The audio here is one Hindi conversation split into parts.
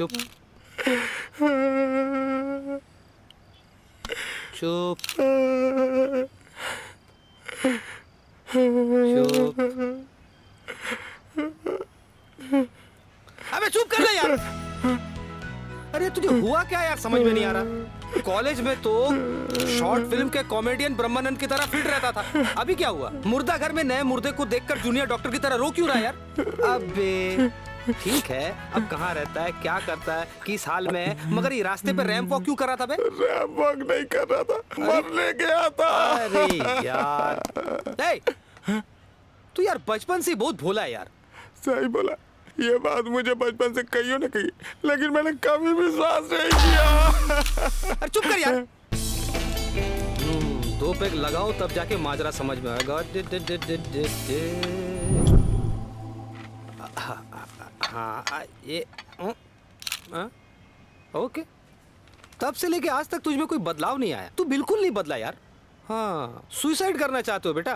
चुप चुप चुप। अबे चुप कर ले यार। अरे तुझे हुआ क्या यार, समझ में नहीं आ रहा। कॉलेज में तो शॉर्ट फिल्म के कॉमेडियन ब्रह्मानंद की तरह फिट रहता था, अभी क्या हुआ? मुर्दा घर में नए मुर्दे को देखकर जूनियर डॉक्टर की तरह रो क्यों रहा यार? अबे ठीक है, अब कहाँ रहता है, क्या करता है, किस हाल में है, मगर ये रास्ते पे रैंप वॉक क्यों कर रहा था बे? रैंप वॉक नहीं कर रहा था, मरने गया था। अरे यार, तू यार बचपन से बहुत भोला है यार। सही बोला, ये बात मुझे बचपन से कहियो न कही, लेकिन मैंने कभी विश्वास नहीं किया। अरे चुप कर यार। दो पेग लगाओ तब जाके माजरा समझ में आएगा। हाँ ये ओके। तब से लेके आज तक तुझ में कोई बदलाव नहीं आया, तू बिल्कुल नहीं बदला यार। हाँ, सुसाइड करना चाहते हो बेटा?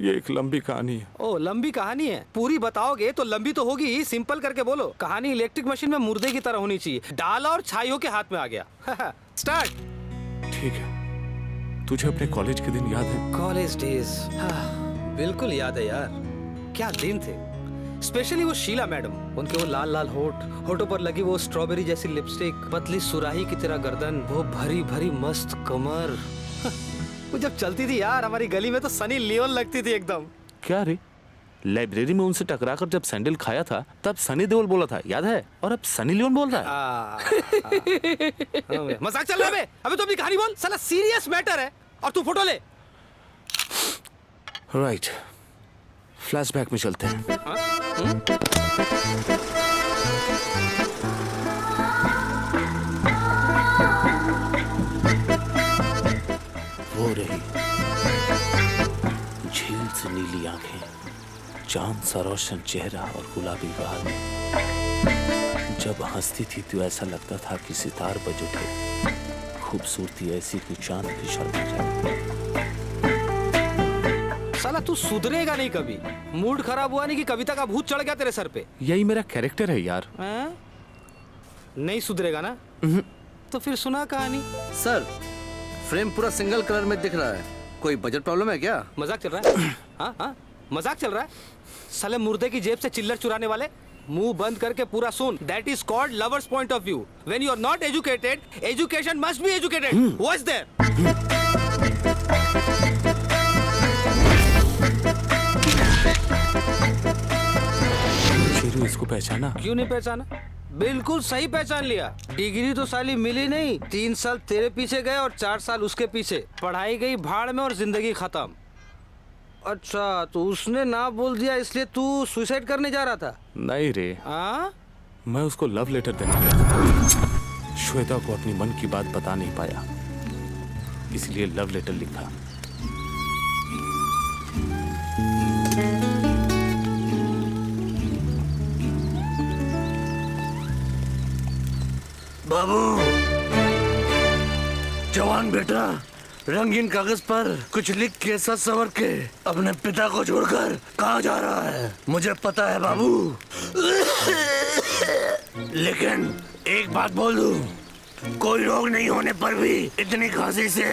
ये एक लंबी कहानी है। ओ लंबी कहानी है, पूरी बताओगे तो लंबी तो होगी ही, सिंपल करके बोलो। कहानी इलेक्ट्रिक मशीन में मुर्दे की तरह होनी चाहिए, डाला और छाइयों के हाथ में आ गया। स्टार्ट। ठीक है, तुझे अपने कॉलेज के दिन याद है? कॉलेज डेज, बिल्कुल याद है यार। क्या दिन थे, स्पेशली वो शीला मैडम, उनके वो लाल लाल होठों पर लगी वो स्ट्रॉबेरी जैसी लिपस्टिक, पतली सुराही की तरह गर्दन, वो भरी भरी मस्त कमर। वो जब चलती थी यार हमारी गली में तो सनी लियोन लगती थी एकदम। क्या रे, लाइब्रेरी में उनसे टकराकर जब सैंडल खाया था तब सनी देओल बोला था, याद है? और अब सनी लियोन बोल रहा है। मजाक चल रहा है? अबे तो अपनी कहानी बोल, साला सीरियस मैटर है और तू फोटो ले। राइट, फ्लैशबैक में चलते हैं। वो रही झील से नीली आंखें, चांद सा रोशन चेहरा और गुलाबी गाल। जब हंसती थी तो ऐसा लगता था कि सितार बज उठे, खूबसूरती ऐसी कि चांद भी शर्मा जाए। साला तू सुधरेगा नहीं कभी, मूड खराब हुआ नहीं कि कविता का भूत चढ़ गया तेरे सर पे? यही मेरा कैरेक्टर है यार। नहीं सुधरेगा ना? तो फिर सुना कहानी। सर, फ्रेम पूरा सिंगल कलर में दिख रहा है, कोई बजट प्रॉब्लम है क्या? मजाक चल रहा है? हाँ मजाक चल रहा है? साले मुर्दे की जेब से चिल्लर चुराने वाले, मुंह बंद करके पूरा सुन। That is called lovers point of view. When you are not educated, education must be educated. What's there? Sheru, इसको पहचाना? क्यों नहीं पहचाना? बिल्कुल सही पहचान लिया। डिग्री तो साली मिली नहीं, 3 साल तेरे पीछे गए और 4 साल उसके पीछे। पढ़ाई गई भाड़ में और जिंदगी खत्म। अच्छा, तो उसने ना बोल दिया इसलिए तू सुसाइड करने जा रहा था? नहीं रे, मैं उसको लव लेटर देने गया था। श्वेता को अपनी मन की बात बता नहीं पाया, इसलिए लव लेटर लिखा। बाबू, जवान बेटा रंगीन कागज पर कुछ लिख के सच सवर के अपने पिता को छोड़कर कहाँ जा रहा है? मुझे पता है बाबू, लेकिन एक बात बोल दूं, कोई रोग नहीं होने पर भी इतनी खांसी से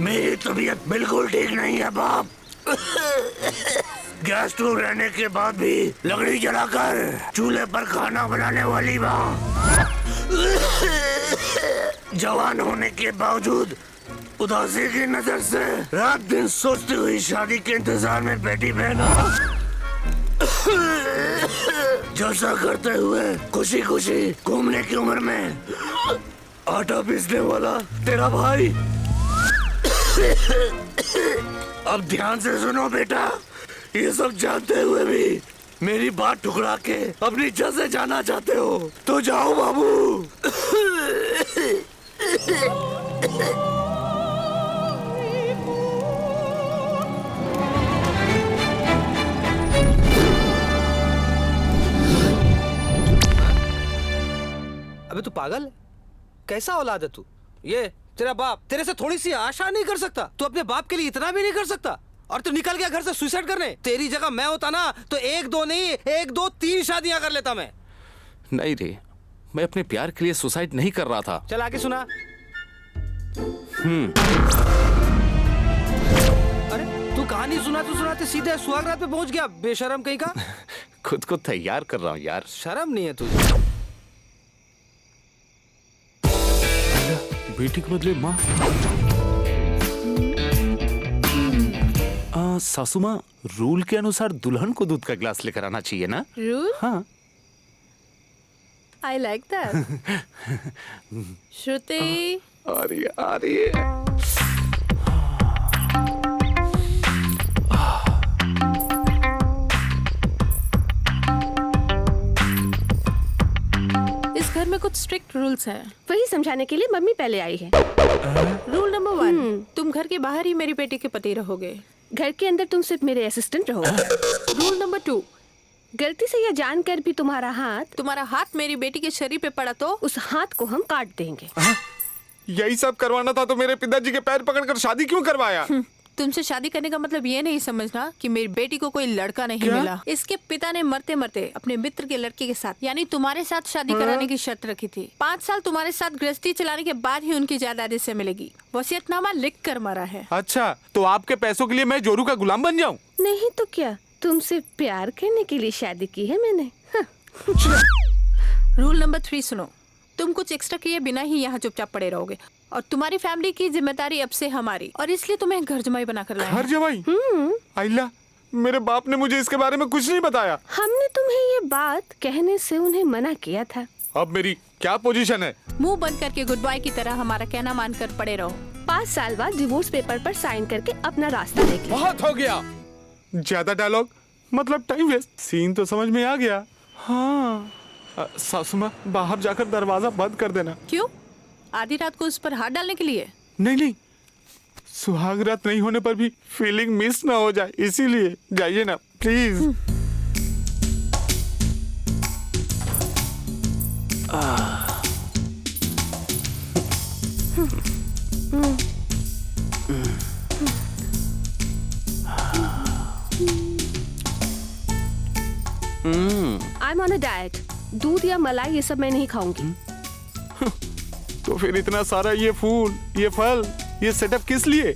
मेरी तबीयत बिल्कुल ठीक नहीं है बाप। गैस स्टोव रहने के बाद भी लकड़ी जलाकर चूल्हे पर खाना बनाने वाली माँ, जवान होने के बावजूद उदासी की नजर से रात दिन सोचती हुई शादी के इंतजार में बैठी बहना, जलसा करते हुए खुशी खुशी घूमने की उम्र में आटा पीसने वाला तेरा भाई। अब ध्यान से सुनो बेटा, ये सब जानते हुए भी मेरी बात ठुकरा के अपनी इच्छा से जाना चाहते हो तो जाओ बाबू। अबे तू पागल है? कैसा औलाद है तू? ये तेरा बाप तेरे से थोड़ी सी आशा नहीं कर सकता? तू अपने बाप के लिए इतना भी नहीं कर सकता? और तू निकल गया घर से सुसाइड करने। तेरी जगह मैं होता ना तो 1 2 नहीं 1 2 3 शादियां कर लेता मैं। नहीं रे, मैं अपने प्यार के लिए सुसाइड नहीं कर रहा था। चल आगे सुना। अरे तू कहानी सुनाते सीधे सुहागरात पे पहुंच गया, बेशरम कहीं का। खुद को तैयार कर रहा हूँ यार। शर्म नहीं है तुझे? बेटी के बदले माँ। सासू माँ, रूल के अनुसार दुल्हन को दूध का गिलास लेकर आना चाहिए ना? रूल? हाँ। I like that. श्रुति। आ रही है। इस घर में कुछ स्ट्रिक्ट रूल्स हैं। वही समझाने के लिए मम्मी पहले आई है। रूल नंबर 1, तुम घर के बाहर ही मेरी बेटी के पति रहोगे। घर के अंदर तुम सिर्फ मेरे असिस्टेंट रहोगे। रूल नंबर 2, गलती से यह जानकर भी तुम्हारा हाथ मेरी बेटी के शरीर पे पड़ा तो उस हाथ को हम काट देंगे। यही सब करवाना था तो मेरे पिताजी के पैर पकड़कर शादी क्यों करवाया? तुमसे शादी करने का मतलब ये नहीं समझना कि मेरी बेटी को कोई लड़का नहीं मिला। इसके पिता ने मरते मरते अपने मित्र के लड़के के साथ यानी तुम्हारे साथ शादी कराने की शर्त रखी थी। 5 साल तुम्हारे साथ गृहस्थी चलाने के बाद ही उनकी जायदाद इससे मिलेगी। वसीयतनामा लिख कर मरा है। अच्छा, तो आपके पैसों के लिए मैं जोरू का गुलाम बन जाऊं? नहीं तो क्या, तुमसे प्यार करने के लिए शादी की है मैंने। रूल नंबर 3 सुनो, तुम कुछ एक्स्ट्रा किए बिना ही यहाँ चुपचाप पड़े रहोगे और तुम्हारी फैमिली की जिम्मेदारी अब से हमारी, और इसलिए तुम्हें घर जमाई बनाकर लाए हैं। घर जमाई? आइला, मेरे बाप ने मुझे इसके बारे में कुछ नहीं बताया। हमने तुम्हें ये बात कहने से उन्हें मना किया था। अब मेरी क्या पोजीशन है? मुंह बंद करके गुड बाय की तरह हमारा कहना मानकर पड़े रहो। 5 साल बाद डिवोर्स पेपर पर साइन करके अपना रास्ता देख लो। बहुत हो गया, ज्यादा डायलॉग मतलब टाइम वेस्ट। सीन तो समझ में आ गया। हाँ सासू माँ, बाहर जाकर दरवाजा बंद कर देना। क्यों? आधी रात को उस पर हाथ डालने के लिए? नहीं, सुहागरात नहीं होने पर भी फीलिंग मिस ना हो जाए, इसीलिए जाइए ना please. I'm on a diet. दूध या मलाई ये सब मैं नहीं खाऊंगी। तो फिर इतना सारा ये फूल, ये फल, ये सेटअप किस लिए?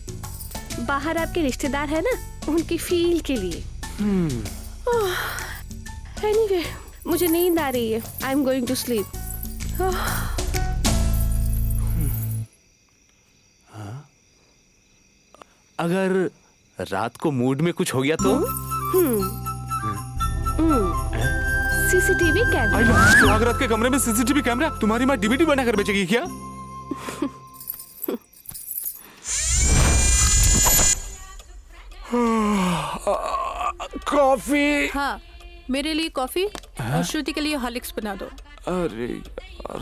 बाहर आपके रिश्तेदार है ना, उनकी फील के लिए। Anyway, मुझे नींद आ रही है। I'm going to sleep. अगर रात को मूड में कुछ हो गया तो? CCTV camera. सुहागरात के कमरे में सीसीटीवी कैमरा? तुम्हारी माँ डीवीडी बनाकर बेचेगी क्या? कॉफी। हाँ, मेरे लिए कॉफी और श्रुति के लिए हॉर्लिक्स बना दो। अरे यार।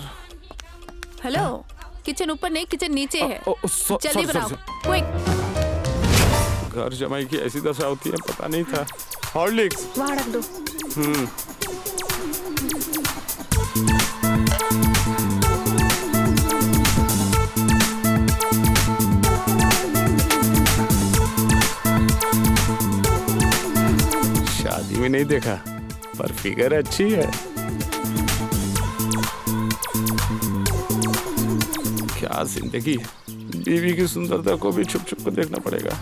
हेलो, किचन ऊपर नहीं, किचन नीचे है। जल्दी बनाओ, क्विक। घर जमाई की ऐसी दशा होती है, पता नहीं था। हॉर्लिक्स वहाँ रख दो। शादी में नहीं देखा पर फिगर अच्छी है। क्या जिंदगी, बीवी की सुंदरता को भी छुप छुप कर देखना पड़ेगा।